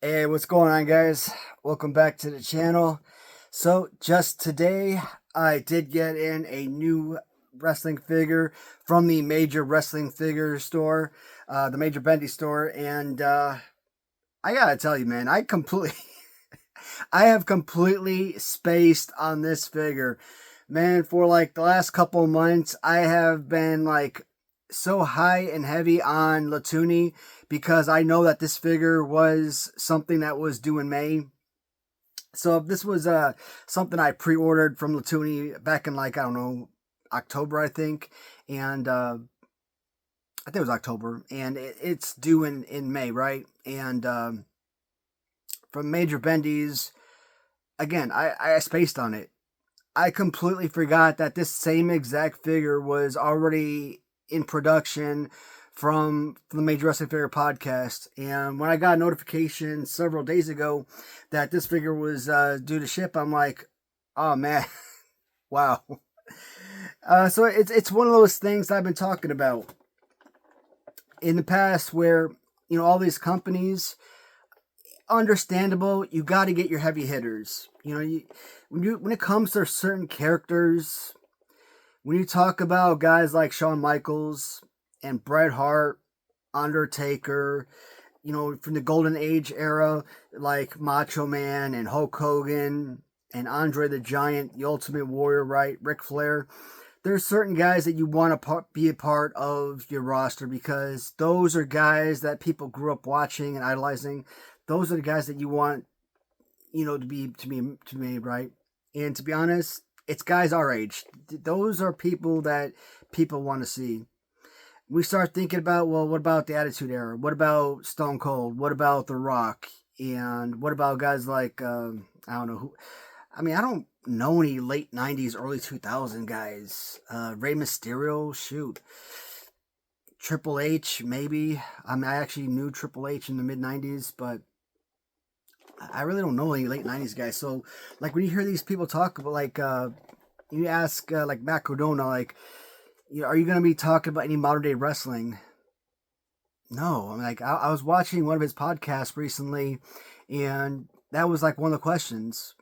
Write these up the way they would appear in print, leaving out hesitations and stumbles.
Hey, what's going on, guys? Welcome back to the channel. So, just today, I did get in a new wrestling figure from the Major Wrestling Figure store, the Major Bendies store, and I gotta tell you, man, I have completely spaced on this figure. Man, for like the last couple of months, I have been like so high and heavy on Latuni because I know that this figure was something that was due in May. So this was something I pre-ordered from Latuni back in like, I don't know, October, I think. And I think it was October, and it's due in May, right? And from Major Bendies, again, I spaced on it. I completely forgot that this same exact figure was already in production from the Major Wrestling Figure podcast. And when I got a notification several days ago that this figure was due to ship, I'm like, oh man, wow. So it's one of those things that I've been talking about in the past where, all these companies, understandable, you got to get your heavy hitters. When it comes to certain characters, when you talk about guys like Shawn Michaels and Bret Hart, Undertaker, from the Golden Age era, like Macho Man and Hulk Hogan and Andre the Giant, the Ultimate Warrior, right? Ric Flair. There's certain guys that you want to be a part of your roster because those are guys that people grew up watching and idolizing. Those are the guys that you want, to be right. And to be honest, it's guys our age. Those are people that people want to see. We start thinking about, well, what about the Attitude Era? What about Stone Cold? What about The Rock? And what about guys like, I don't know who. I mean, I don't know any late 90s, early 2000 guys. Rey Mysterio, shoot. Triple H, maybe. I mean, I actually knew Triple H in the mid 90s, but I really don't know any late 90s guys. So, like, when you hear these people talk about, like, you ask, like, Matt Cardona, like, are you going to be talking about any modern day wrestling? No. I'm like, I was watching one of his podcasts recently, and that was, like, one of the questions.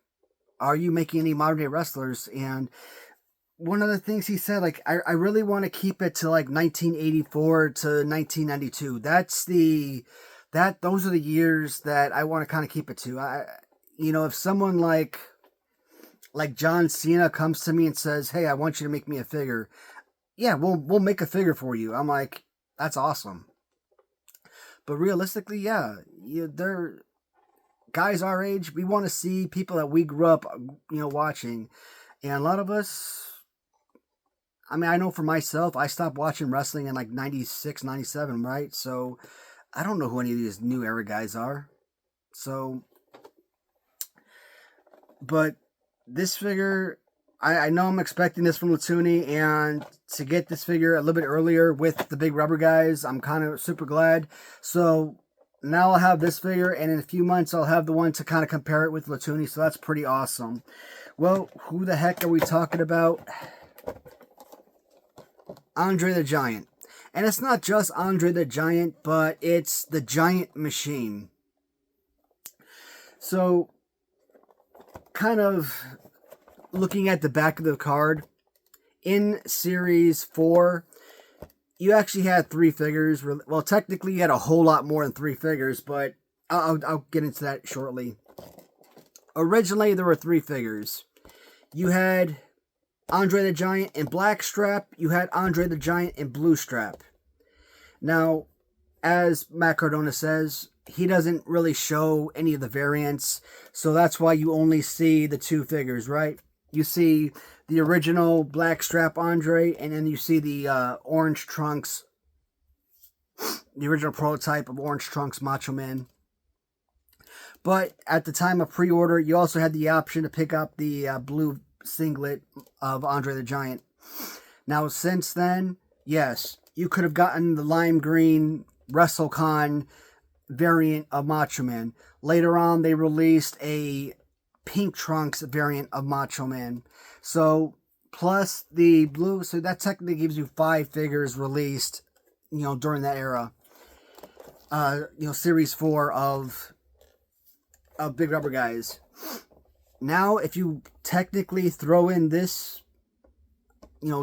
Are you making any modern day wrestlers? And one of the things he said, like, I really want to keep it to, like, 1984 to 1992. Those are the years that I want to kind of keep it to. If someone like John Cena comes to me and says, "Hey, I want you to make me a figure," yeah, we'll make a figure for you. I'm like, that's awesome. But realistically, yeah, they're guys our age. We want to see people that we grew up, watching, and a lot of us. I mean, I know for myself, I stopped watching wrestling in like 96, 97, right? So I don't know who any of these new era guys are. So, but this figure, I know I'm expecting this from Latuni, and to get this figure a little bit earlier with the big rubber guys, I'm kind of super glad. So now I'll have this figure, and in a few months I'll have the one to kind of compare it with Latuni, so that's pretty awesome. Well, who the heck are we talking about? Andre the Giant. And it's not just Andre the Giant, but it's the Giant Machine. So, kind of looking at the back of the card, in Series 4, you actually had 3 figures. Well, technically you had a whole lot more than 3 figures, but I'll get into that shortly. Originally, there were 3 figures. You had Andre the Giant in black strap. You had Andre the Giant in blue strap. Now, as Matt Cardona says, he doesn't really show any of the variants, so that's why you only see the 2 figures, right? You see the original black strap Andre, and then you see the orange trunks, the original prototype of orange trunks Macho Man. But at the time of pre-order, you also had the option to pick up the blue singlet of Andre the Giant. Now, since then, yes, you could have gotten the lime green WrestleCon variant of Macho Man. Later on, they released a pink trunks variant of Macho Man. So, plus the blue, so that technically gives you 5 figures released, during that era. Series 4 of of Big Rubber Guys. Now, if you technically throw in this,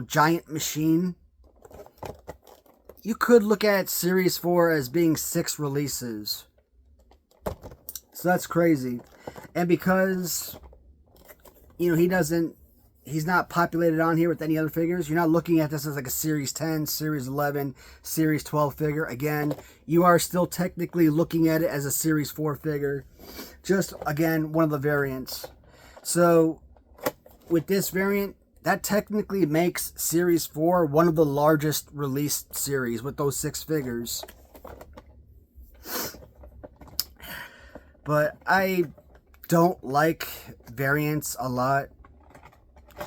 giant machine, you could look at Series 4 as being 6 releases. So that's crazy. And because, he's not populated on here with any other figures, you're not looking at this as like a Series 10, Series 11, Series 12 figure. Again, you are still technically looking at it as a Series 4 figure. Just, again, one of the variants. So, with this variant, that technically makes Series 4 one of the largest released series with those 6 figures. But I don't like variants a lot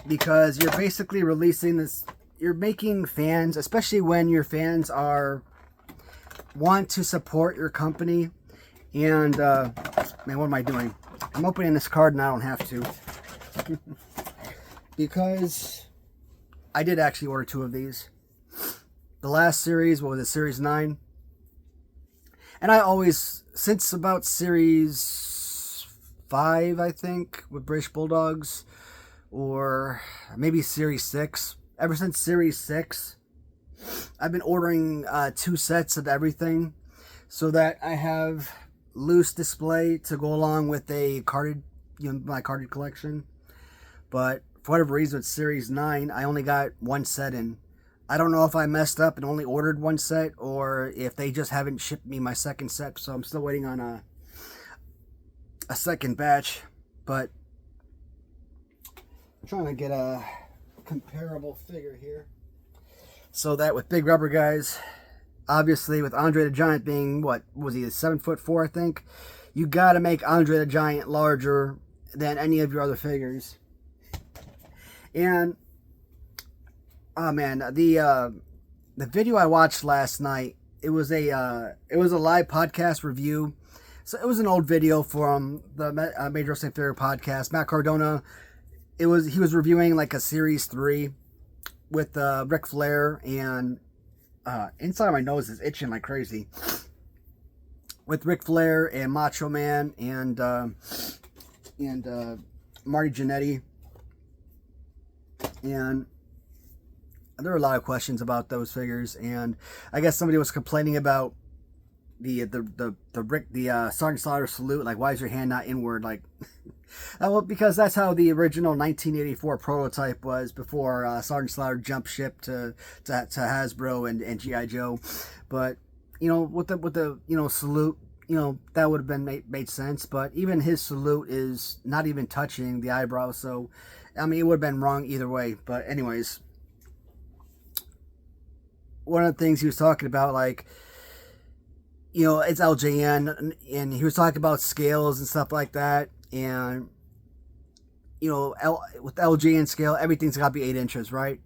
because you're basically releasing this, you're making fans, especially when your fans want to support your company. And, man, what am I doing? I'm opening this card and I don't have to. Because I did actually order 2 of these. The last series, what was it, Series 9? And I always, since about Series 5, I think, with British Bulldogs, or maybe Series 6. Ever since Series 6, I've been ordering 2 sets of everything so that I have loose display to go along with a carded, my carded collection. But for whatever reason, with Series 9, I only got 1 set in. I don't know if I messed up and only ordered 1 set, or if they just haven't shipped me my second set. So I'm still waiting on a second batch. But I'm trying to get a comparable figure here. So that with Big Rubber Guys, obviously with Andre the Giant being, what was he, 7'4", I think? You got to make Andre the Giant larger than any of your other figures. And oh man, the video I watched last night, it was a live podcast review. So it was an old video from the Major Wrestling Figure podcast. Matt Cardona, he was reviewing like a Series 3 with Ric Flair, and inside my nose is itching like crazy. With Ric Flair and Macho Man and Marty Jannetty. And there were a lot of questions about those figures, and I guess somebody was complaining about the Sergeant Slaughter salute. Like, why is your hand not inward? Like, well, because that's how the original 1984 prototype was before Sergeant Slaughter jumped ship to Hasbro and GI Joe. But with the salute, that would have been made sense. But even his salute is not even touching the eyebrow, so I mean, it would have been wrong either way. But anyways, one of the things he was talking about, like, it's LJN, and he was talking about scales and stuff like that. And, with LJN scale, everything's got to be 8 inches, right?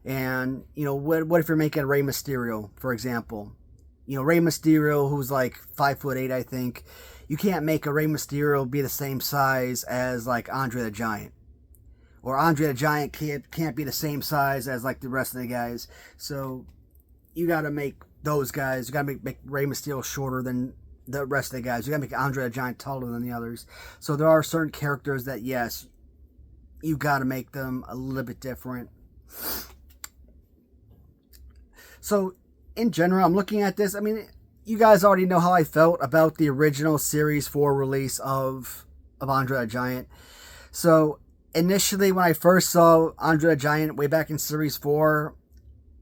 And, what if you're making Rey Mysterio, for example? Rey Mysterio, who's like 5'8", I think. You can't make a Rey Mysterio be the same size as, like, Andre the Giant. Or Andre the Giant can't be the same size as, like, the rest of the guys. So you got to make those guys. You got to make Rey Mysterio shorter than the rest of the guys. You got to make Andre the Giant taller than the others. So there are certain characters that, yes, you got to make them a little bit different. So in general, I'm looking at this. I mean, you guys already know how I felt about the original Series 4 release of Andre the Giant. So initially, when I first saw Andre the Giant way back in Series 4,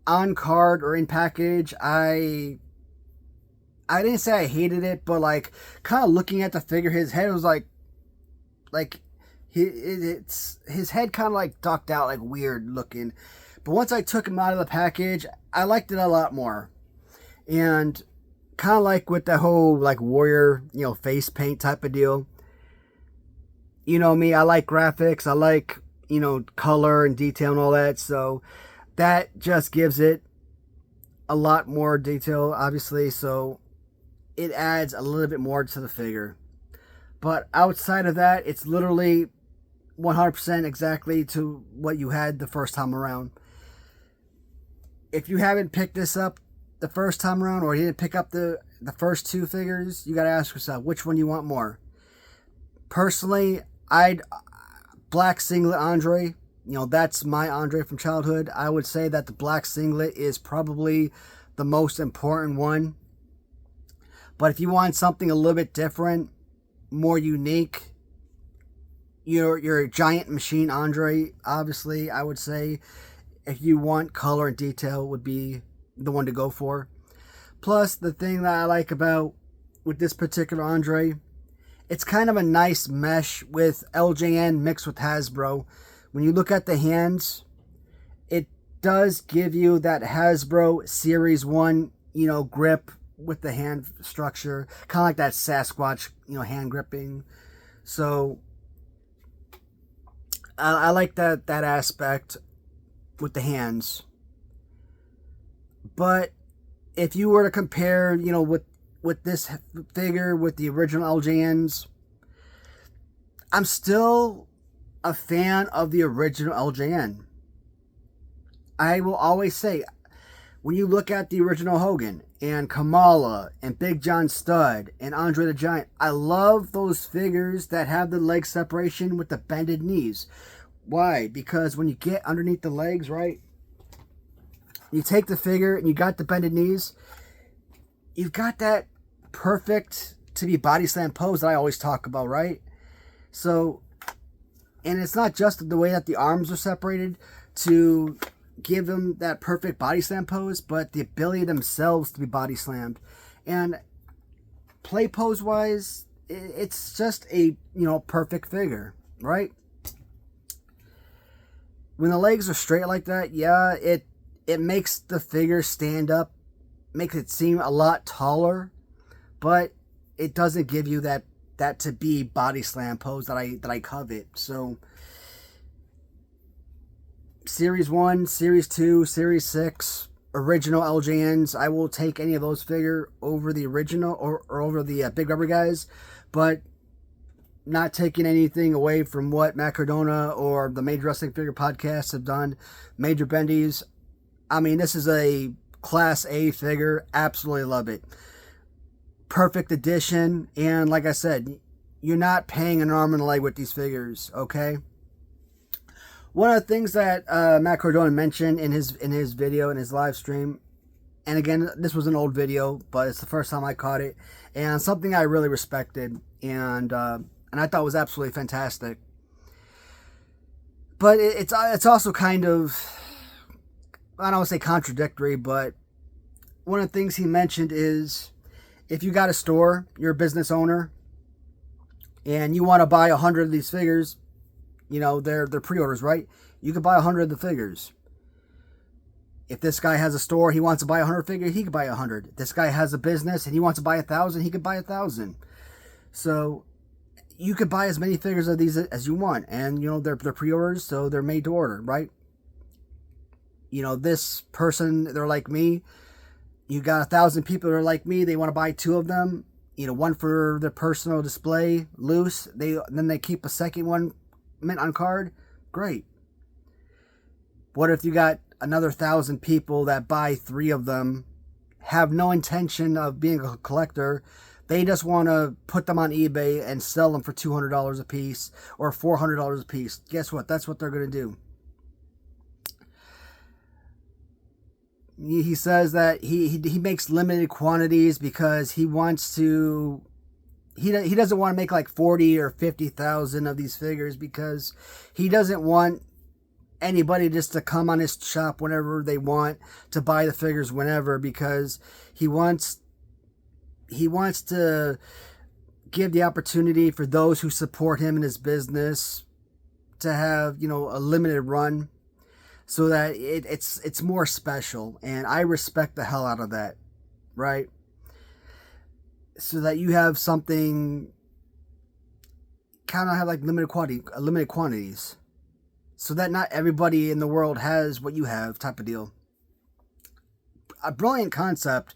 on card or in package, I didn't say I hated it, but like kind of looking at the figure, his head was like his head kind of like ducked out, like weird looking. But once I took him out of the package, I liked it a lot more. And kind of like with the whole like warrior, face paint type of deal. You know me, I like graphics, I like, color and detail and all that, so that just gives it a lot more detail, obviously, so it adds a little bit more to the figure. But outside of that, it's literally 100% exactly to what you had the first time around. If you haven't picked this up the first time around, or you didn't pick up the first 2 figures, you gotta ask yourself, which one you want more? Personally, I'd black singlet Andre. That's my Andre from childhood. I would say that the black singlet is probably the most important one. But if you want something a little bit different, more unique, your giant machine Andre, obviously, I would say, if you want color and detail, would be the one to go for. Plus, the thing that I like about with this particular Andre, it's kind of a nice mesh with LJN mixed with Hasbro. When you look at the hands, it does give you that Hasbro Series 1, grip with the hand structure. Kind of like that Sasquatch, hand gripping. So, I like that aspect with the hands. But if you were to compare, with this figure with the original LJNs, I'm still a fan of the original LJN. I will always say, when you look at the original Hogan and Kamala and Big John Studd and Andre the Giant, I love those figures that have the leg separation with the bended knees. Why? Because when you get underneath the legs, right, you take the figure and you got the bended knees, you've got that perfect to be body slam pose that I always talk about, right? So, and it's not just the way that the arms are separated to give them that perfect body slam pose, but the ability themselves to be body slammed. And play pose wise, it's just a, perfect figure, right? When the legs are straight like that, yeah, it makes the figure stand up, makes it seem a lot taller, but it doesn't give you that to be body slam pose that I covet. So Series 1, Series 2, Series 6, original LJNs, I will take any of those figure over the original or over the Big Rubber guys, but not taking anything away from what Matt Cardona or the Major Wrestling Figure Podcast have done. Major Bendies, I mean, this is a Class A figure. Absolutely love it. Perfect addition. And like I said, you're not paying an arm and a leg with these figures, okay? One of the things that Matt Cardona mentioned in his video, in his live stream, and again, this was an old video, but it's the first time I caught it, and something I really respected, and I thought was absolutely fantastic. But it's also kind of, I don't want to say contradictory, but one of the things he mentioned is, if you got a store, you're a business owner, and you want to buy 100 of these figures, they're pre-orders, right? You can buy 100 of the figures. If this guy has a store, he wants to buy 100 figures, he can buy 100. If this guy has a business and he wants to buy 1,000, he can buy 1,000. So you could buy as many figures of these as you want, and they're pre-orders, so they're made to order, right? This person, they're like me. You got 1,000 people that are like me. They want to buy 2 of them. One for their personal display, loose. Then they keep a second one mint on card. Great. What if you got another 1,000 people that buy 3 of them, have no intention of being a collector? They just want to put them on eBay and sell them for $200 a piece or $400 a piece. Guess what? That's what they're going to do. He says that he makes limited quantities because he wants to. He doesn't want to make like 40 or 50,000 of these figures because he doesn't want anybody just to come on his shop whenever they want to buy the figures whenever, because he wants to give the opportunity for those who support him in his business to have, a limited run, so that it's more special. And I respect the hell out of that, right? So that you have something, kind of have like limited quantities, so that not everybody in the world has what you have, type of deal. A brilliant concept,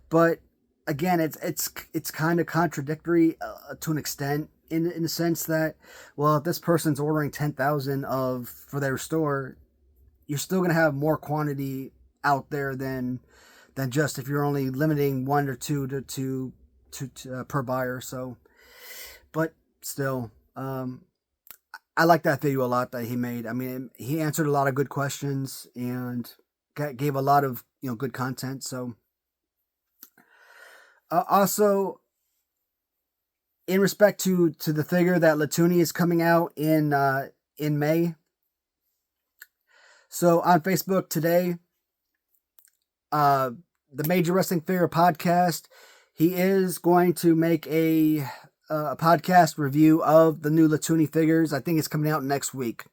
but again, it's kind of contradictory to an extent, in the sense that, well, if this person's ordering 10,000 for their store, you're still going to have more quantity out there than just if you're only limiting 1 or 2 to per buyer. So, but still, I like that video a lot that he made. I mean, he answered a lot of good questions and gave a lot of good content. So, also in respect to the figure that Latuni is coming out in May. So on Facebook today, the Major Wrestling Figure Podcast, he is going to make a podcast review of the new Latuni figures. I think it's coming out next week.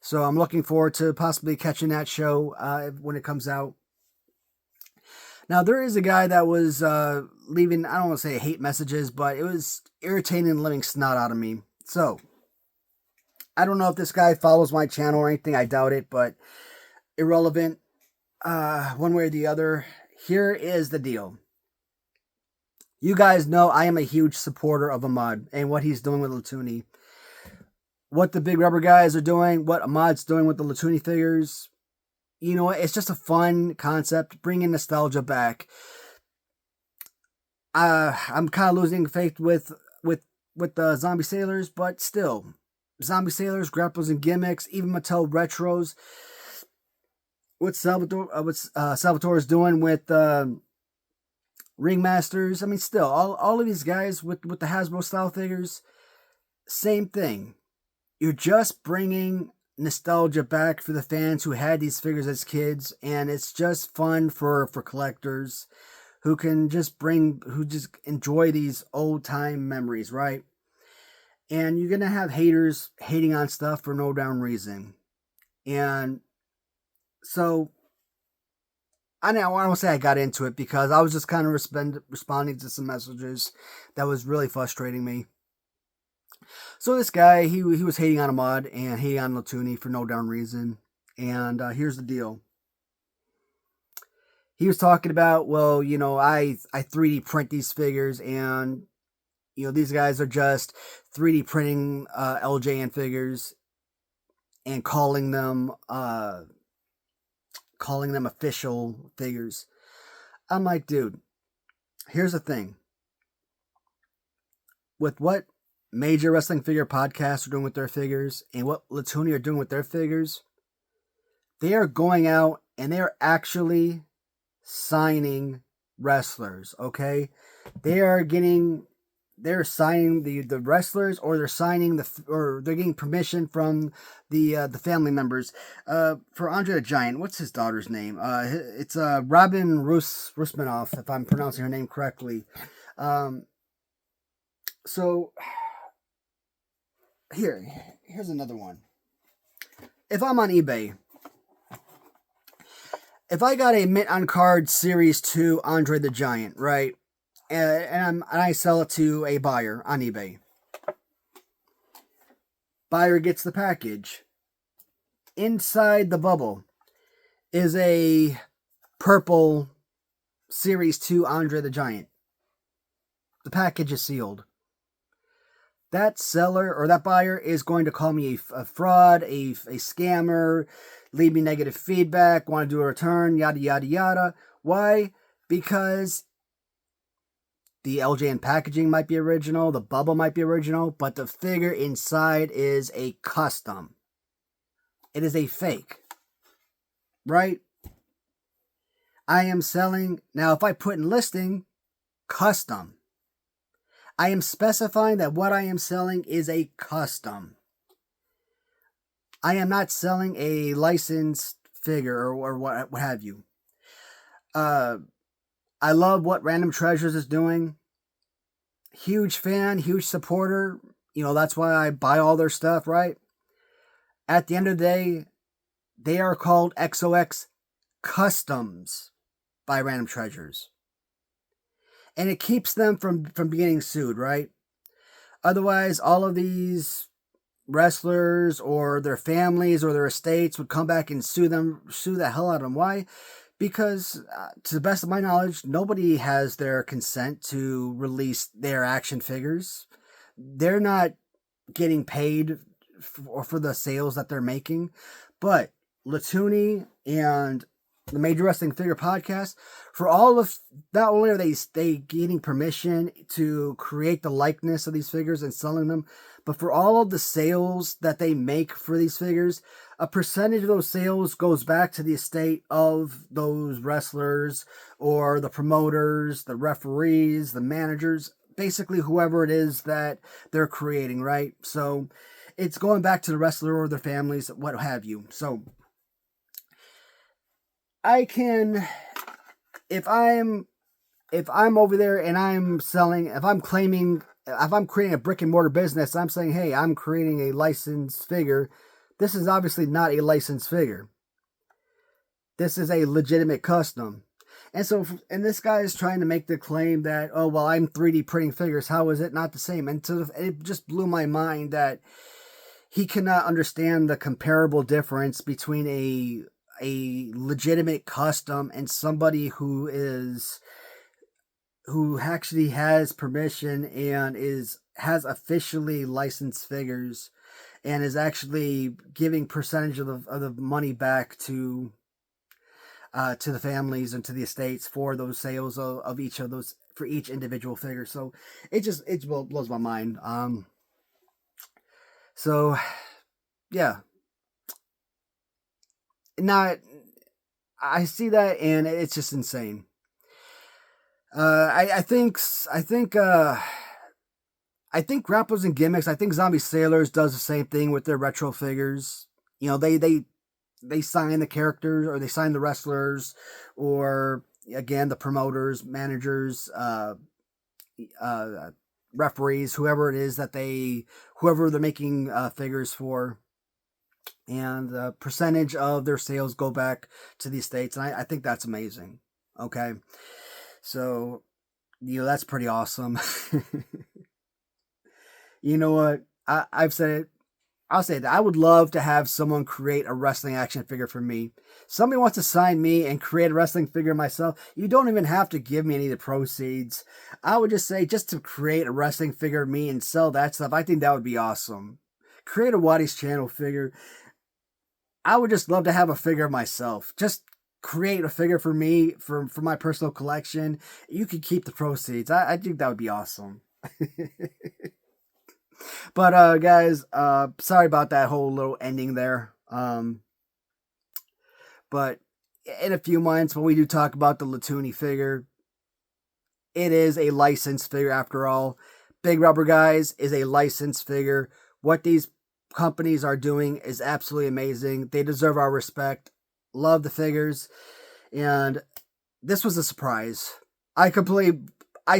So I'm looking forward to possibly catching that show when it comes out. Now, there is a guy that was leaving, I don't want to say hate messages, but it was irritating the living snot out of me. So, I don't know if this guy follows my channel or anything. I doubt it, but irrelevant. One way or the other, here is the deal. You guys know I am a huge supporter of Ahmad and what he's doing with Latuni. What the Big Rubber guys are doing, what Ahmad's doing with the Latuni figures. You know, it's just a fun concept, bringing nostalgia back. I'm kind of losing faith with the Zombie Sailors, but still, Zombie Sailors, grapples and gimmicks, even Mattel retros. What Salvatore is doing with Ringmasters. I mean, still, all of these guys with the Hasbro style figures, same thing. You're just bringing nostalgia back for the fans who had these figures as kids, and it's just fun for collectors who just enjoy these old time memories, right? And you're gonna have haters hating on stuff for no damn reason. And so I don't want to say I got into it because I was just kind of responding to some messages that was really frustrating me. So this guy, he was hating on Ahmad and hating on Latuni for no darn reason. And here's the deal. He was talking about, well, I 3D print these figures, and these guys are just 3D printing LJN figures and calling them official figures. I'm like, dude, here's the thing. With what Major Wrestling Figure Podcasts are doing with their figures and what Latuni are doing with their figures, they are going out and they are actually signing wrestlers, okay? They're signing the wrestlers, or they're signing or they're getting permission from the family members. For Andre the Giant, what's his daughter's name? It's Robin Rusmanoff, if I'm pronouncing her name correctly. So here's another one. If I'm on eBay, if I got a mint on card Series 2 Andre the Giant, right, and I sell it to a buyer on eBay, buyer gets the package. Inside the bubble is a purple Series 2 Andre the Giant. The package is sealed. That seller or that buyer is going to call me a fraud, a scammer, leave me negative feedback, want to do a return, yada, yada, yada. Why? Because the LJN packaging might be original, the bubble might be original, but the figure inside is a custom. It is a fake. Right? I am selling, now if I put in listing, custom. I am specifying that what I am selling is a custom. I am not selling a licensed figure or what have you. I love what Random Treasures is doing. Huge fan, huge supporter. That's why I buy all their stuff, right? At the end of the day, they are called XOX Customs by Random Treasures. And it keeps them from getting sued, right? Otherwise, all of these wrestlers or their families or their estates would come back and sue the hell out of them. Why? Because, to the best of my knowledge, nobody has their consent to release their action figures. They're not getting paid for the sales that they're making. But Latuni and the Major Wrestling Figure Podcast, for all of, not only are they getting permission to create the likeness of these figures and selling them, but for all of the sales that they make for these figures, a percentage of those sales goes back to the estate of those wrestlers or the promoters, the referees, the managers, basically whoever it is that they're creating, right? So it's going back to the wrestler or their families, what have you. So I can, if I'm over there and I'm selling, if I'm creating a brick and mortar business, I'm saying, hey, I'm creating a licensed figure. This is obviously not a licensed figure. This is a legitimate custom. And so, and this guy is trying to make the claim that, oh, well, I'm 3D printing figures. How is it not the same? And so it just blew my mind that he cannot understand the comparable difference between a legitimate custom and somebody who actually has permission and has officially licensed figures and is actually giving percentage of the money back to the families and to the estates for those sales of each of those, for each individual figure. So it blows my mind. So yeah, not, I see that and it's just insane. I think Grapplers and Gimmicks, I think Zombie Sailors does the same thing with their retro figures. You know, they sign the characters, or they sign the wrestlers, or again the promoters, managers, referees, whoever it is that whoever they're making figures for, and the percentage of their sales go back to the estates, and I think that's amazing. Okay, so that's pretty awesome. You know what? I've said it. I'll say that I would love to have someone create a wrestling action figure for me. Somebody wants to sign me and create a wrestling figure myself. You don't even have to give me any of the proceeds. I would just say, just to create a wrestling figure of me and sell that stuff, I think that would be awesome. Create a Waddy's Channel figure. I would just love to have a figure of myself. Just create a figure for me, for my personal collection. You could keep the proceeds. I think that would be awesome. But guys, sorry about that whole little ending there. But in a few months, when we do talk about the Latuni figure, it is a licensed figure after all. Big Rubber Guys is a licensed figure. What these companies are doing is absolutely amazing. They deserve our respect. Love the figures. And this was a surprise. I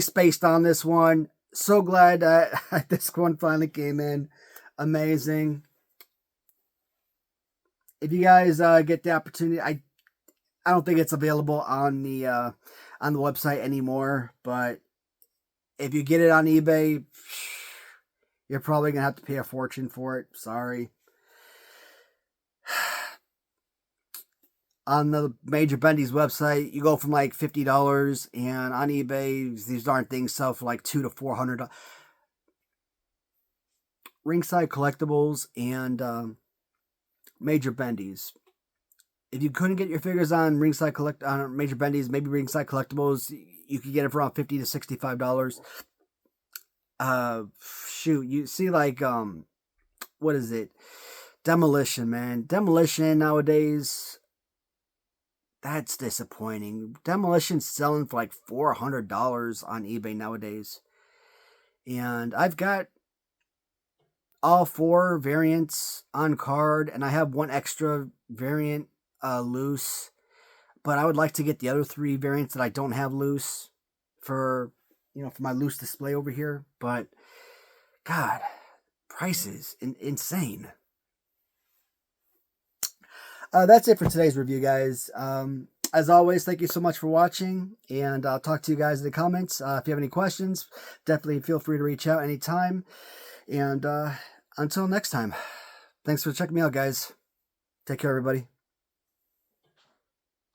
spaced on this one. So glad that this one finally came in. Amazing. If you guys get the opportunity, I don't think it's available on the website anymore, but if you get it on eBay, you're probably gonna have to pay a fortune for it. Sorry. On the Major Bendies website, you go from like $50, and on eBay, these darn things sell for like $200 to $400. Ringside Collectibles and Major Bendies. If you couldn't get your figures on on Major Bendies, maybe Ringside Collectibles, you could get it for around $50 to $65. Shoot, you see like what is it? Demolition, man. Demolition nowadays, that's disappointing. Demolition's selling for like $400 on eBay nowadays. And I've got all 4 variants on card, and I have one extra variant loose. But I would like to get the other 3 variants that I don't have loose for my loose display over here. But God, prices insane. That's it for today's review, guys. As always, thank you so much for watching, and I'll talk to you guys in the comments. If you have any questions, definitely feel free to reach out anytime. And until next time, thanks for checking me out, guys. Take care, everybody.